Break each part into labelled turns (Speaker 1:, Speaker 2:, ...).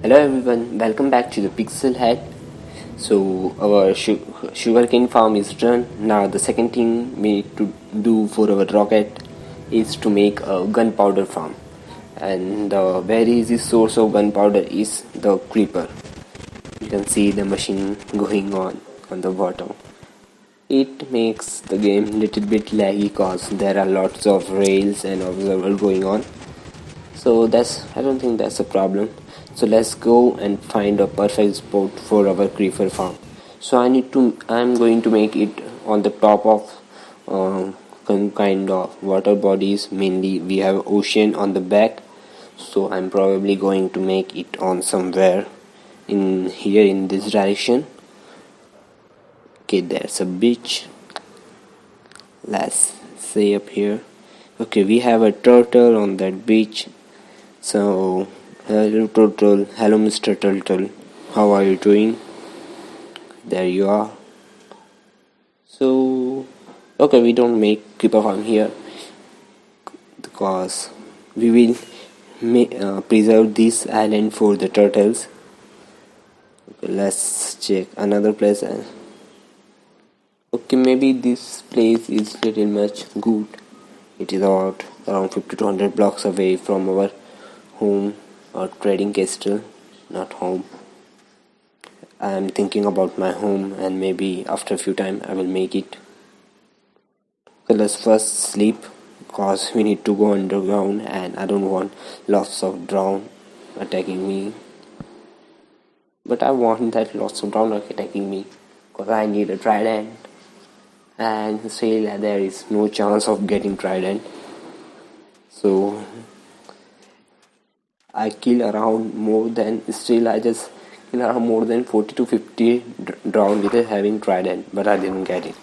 Speaker 1: Hello everyone, welcome back to the Pixel Head. So our sugarcane farm is done. Now the second thing we need to do for our rocket is to make a gunpowder farm. And the very easy source of gunpowder is the creeper. You can see the machine going on the bottom. It makes the game little bit laggy cause there are lots of rails and observer going on. So I don't think that's a problem. So let's go and find a perfect spot for our creeper farm. So I'm going to make it on the top of some kind of water bodies. Mainly we have ocean on the back. So I'm probably going to make it on somewhere in here in this direction. Okay, there's a beach. Let's say up here. Okay, we have a turtle on that beach. So, hello Turtle, hello Mr. Turtle, how are you doing? There you are. So, okay, we don't make creeper farm here because we will preserve this island for the turtles. Okay, let's check another place. Okay, maybe this place is little much good. It is around 50 to 100 blocks away from our home or trading castle, not home. I am thinking about my home and maybe after a few time I will make it. So let's first sleep because we need to go underground and I don't want lots of drown attacking me. But I want that lots of drown attacking me because I need a trident and say that there is no chance of getting trident. So I kill around more than 40 to 50 drown with having trident, but I didn't get it.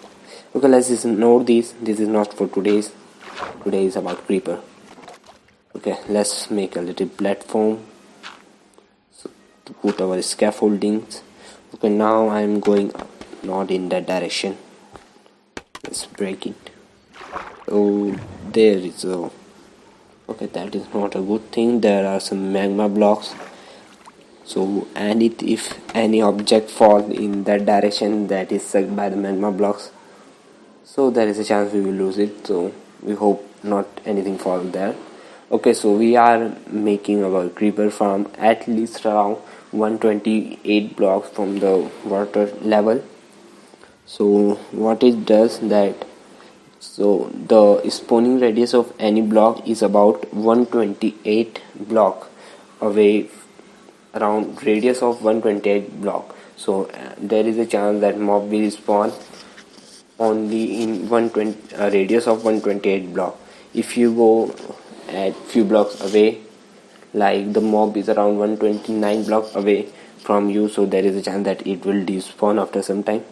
Speaker 1: Okay, let's just note this. This is not for today's. Today is about creeper. Okay, let's make a little platform so to put our scaffoldings. Okay, now I'm going up, not in that direction. Let's break it. Oh, there is a. Okay, that is not a good thing. There are some magma blocks. So, and if any object fall in that direction, that is sucked by the magma blocks. So there is a chance we will lose it. So we hope not anything fall there. Okay, so we are making our creeper farm at least around 128 blocks from the water level. So what it does that. So the spawning radius of any block is about 128 block away, around radius of 128 block. So there is a chance that mob will spawn only in 120 radius of 128 block. If you go at few blocks away, like the mob is around 129 blocks away from you, so there is a chance that it will despawn after some time.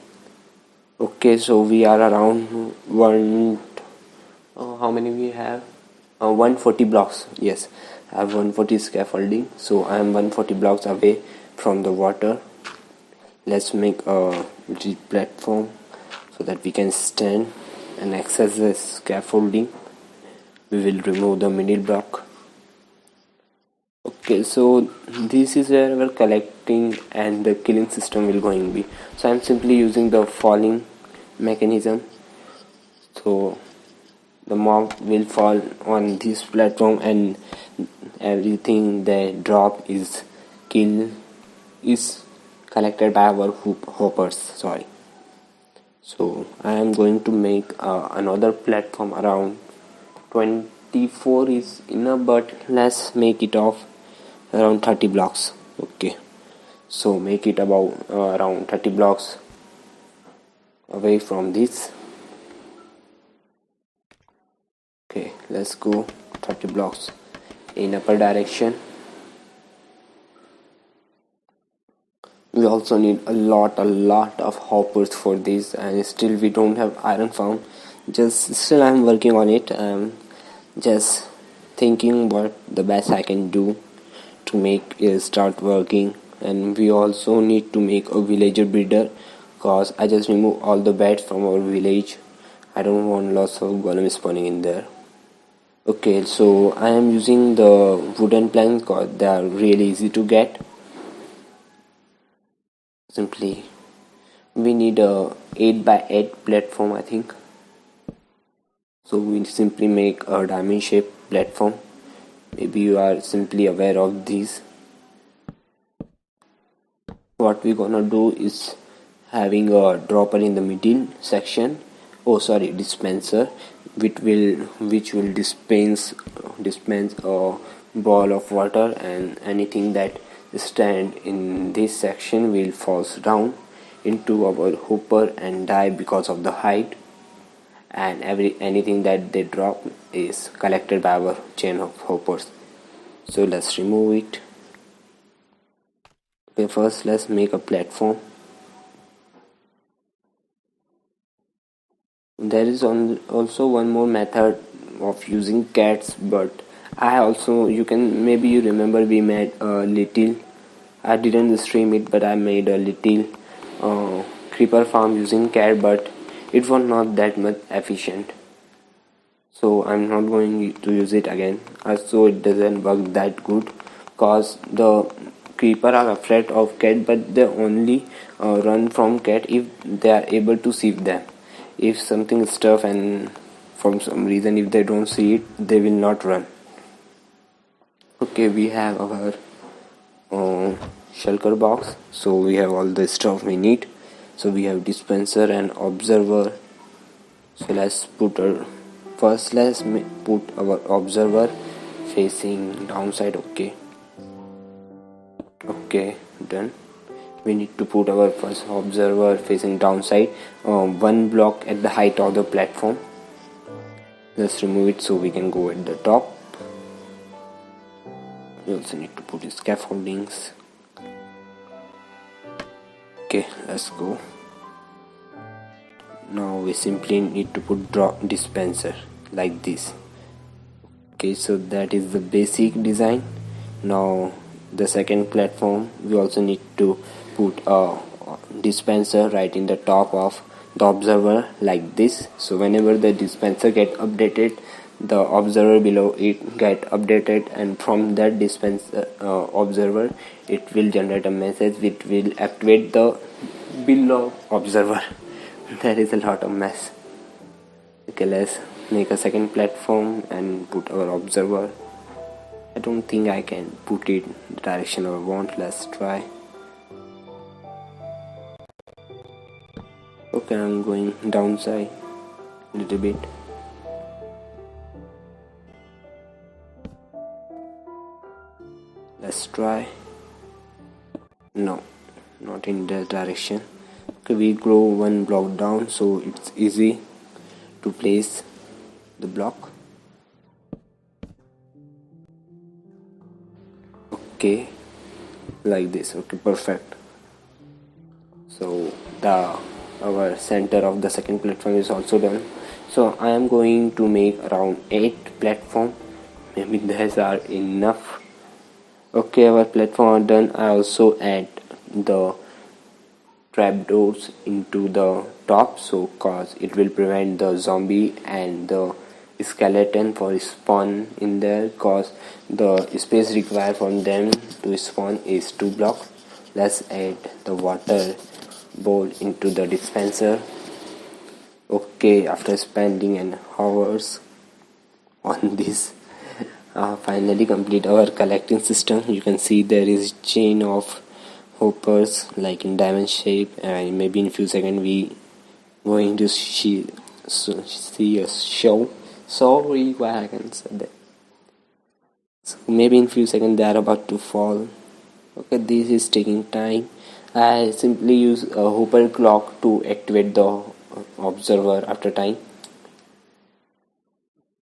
Speaker 1: Okay, so we are around how many we have? 140 blocks. Yes, I have 140 scaffolding, so I am 140 blocks away from the water. Let's make a little platform so that we can stand and access the scaffolding. We will remove the middle block. Okay, so this is where our collecting and the killing system will going to be. So I'm simply using the falling mechanism. So the mob will fall on this platform and everything they drop is collected by our hoppers. Sorry. So I am going to make another platform around 24 is enough, but let's make it of around 30 blocks. Okay, so make it about around 30 blocks away from this. Okay, let's go 30 blocks in upper direction. We also need a lot of hoppers for this, and still we don't have iron found. Still I'm working on it. I'm just thinking what the best I can do to make it start working. And we also need to make a villager breeder, cause I just remove all the beds from our village. I don't want lots of golem spawning in there. Okay, so I am using the wooden planks cause they are really easy to get. simply we need a 8 by 8 platform, I think. So we simply make a diamond shaped platform. Maybe you are simply aware of these. What we're gonna do is having a dropper in the middle section, dispenser, which will dispense a ball of water, and anything that stand in this section will falls down into our hopper and die because of the height, and anything that they drop is collected by our chain of hoppers. So let's remove it. Okay, first let's make a platform. There is also one more method of using cats, but you can, maybe you remember, we made a little, I didn't stream it, but I made a little creeper farm using cat, but it was not that much efficient, so I'm not going to use it again. Also it doesn't work that good cause the creeper are afraid of cat, but they only run from cat if they are able to see them. If something is tough and for some reason if they don't see it, they will not run. Okay, we have our shulker box, so we have all the stuff we need. So we have dispenser and observer. So let's put our observer facing downside. Okay, done. We need to put our first observer facing downside, one block at the height of the platform. Let's remove it so we can go at the top. We also need to put the scaffoldings. Okay, let's go. Now we simply need to put drop dispenser like this. Okay, so that is the basic design. Now the second platform, we also need to put a dispenser right in the top of the observer like this. So whenever the dispenser get updated, the observer below it get updated, and from that dispenser observer it will generate a message which will activate the below observer. There is a lot of mess. Okay, let's make a second platform and put our observer. I don't think I can put it the direction I want. Let's try. Okay, I'm going downside a little bit. Let's try. No, not in that direction. Okay, we go one block down so it's easy to place the block. Okay, like this. Okay, perfect. So our center of the second platform is also done. So I am going to make around 8 platform. Maybe these are enough. Okay, our platform are done. I also add the trapdoors into the top, so cause it will prevent the zombie and the skeleton for spawn in there, cause the space required for them to spawn is 2 blocks. Let's add the water bowl into the dispenser. Okay, after spending an hours on this, finally complete our collecting system. You can see there is chain of hoppers like in diamond shape, and maybe in few seconds we going to see a show. Sorry, why I can say that. So maybe in few seconds they are about to fall. Okay, this is taking time. I simply use a hopper clock to activate the observer after time.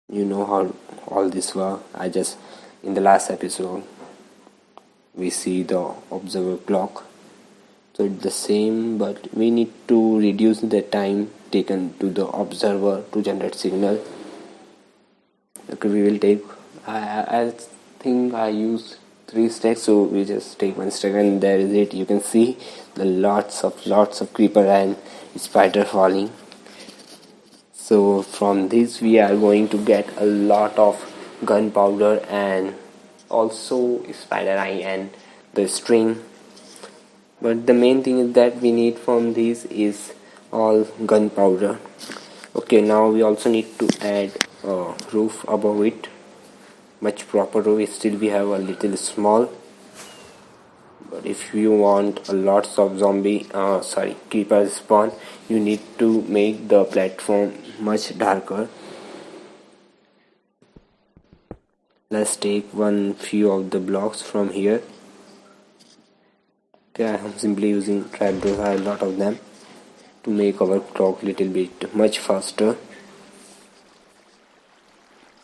Speaker 1: You know how all this work. I just in the last episode we see the observer clock, so it's the same, but we need to reduce the time taken to the observer to generate signal. Okay, we will take I think I use 3 stacks, so we just take 1 stack and there is it. You can see the lots of creeper and spider falling. So from this we are going to get a lot of gunpowder and also spider eye and the string. but the main thing is that we need from these is all gunpowder. Okay, now we also need to add a roof above it, much proper roof. Still we have a little small, but if you want a lots of creepers spawn, you need to make the platform much darker. Let's take one few of the blocks from here. Okay, I am simply using trapdoors, I have a lot of them, to make our clock little bit much faster.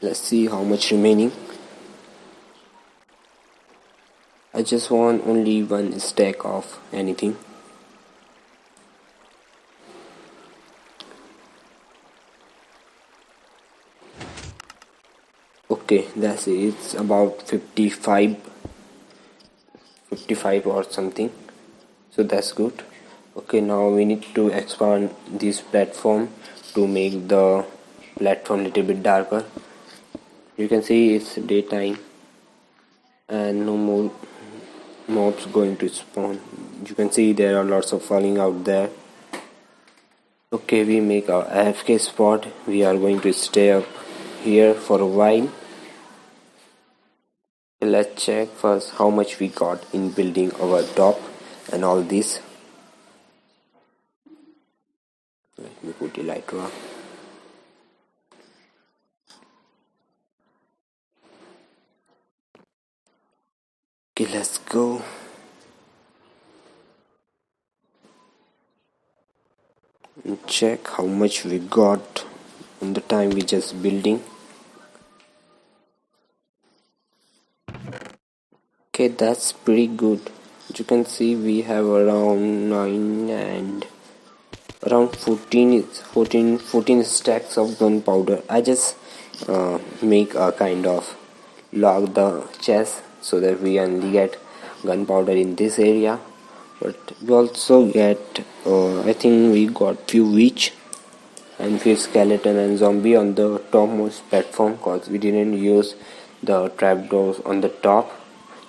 Speaker 1: Let's see how much remaining. I just want only one stack of anything. Okay, that's it. It's about 55 or something, so that's good. Okay, now we need to expand this platform to make the platform little bit darker. You can see it's daytime and no more mobs going to spawn. You can see there are lots of falling out there. Okay, we make our AFK spot. We are going to stay up here for a while. Let's check first how much we got in building our top and all this. Let me put Elytra. Okay, let's go. And check how much we got in the time we just building. Okay, that's pretty good. You can see we have around 9 and around 14 stacks of gunpowder. I just make a kind of lock the chest so that we only get gunpowder in this area, but we also get I think we got few witch and few skeleton and zombie on the topmost platform, cause we didn't use the trapdoors on the top,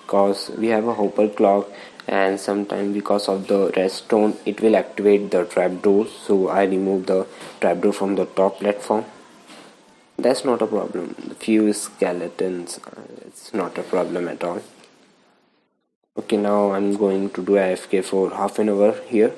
Speaker 1: cause we have a hopper clock and sometimes because of the redstone it will activate the trapdoors, so I remove the trapdoor from the top platform. That's not a problem. The few skeletons, it's not a problem at all. Okay, now I'm going to do AFK for half an hour here.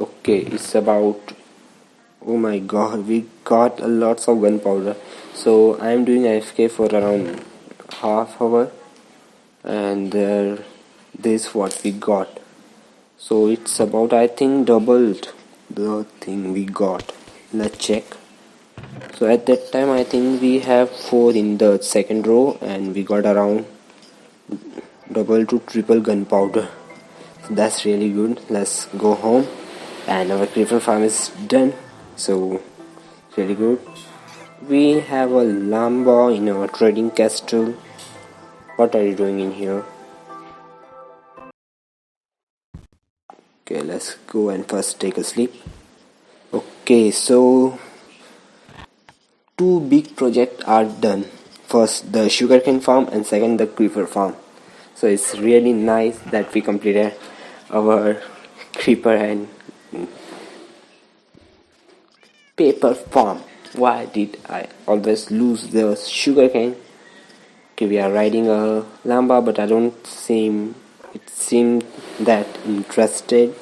Speaker 1: Okay, it's about, oh my god, we got a lots of gunpowder. So I'm doing AFK for around half hour and this what we got. So it's about, I think, doubled the thing we got. Let's check. So at that time I think we have 4 in the second row and we got around double to triple gunpowder. So that's really good. Let's go home and our creeper farm is done. So really good. We have a llama in our trading castle. What are you doing in here? Okay, let's go and first take a sleep. Okay, so 2 big projects are done. First the sugarcane farm and second the creeper farm. So it's really nice that we completed our creeper and paper farm. Why did I always lose the sugarcane? Okay, we are riding a llama, but I don't seem that interested.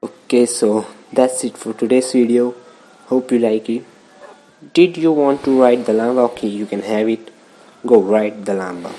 Speaker 1: Okay, so that's it for today's video. Hope you like it. Did you want to ride the llama? Okay, you can have it. Go ride the llama.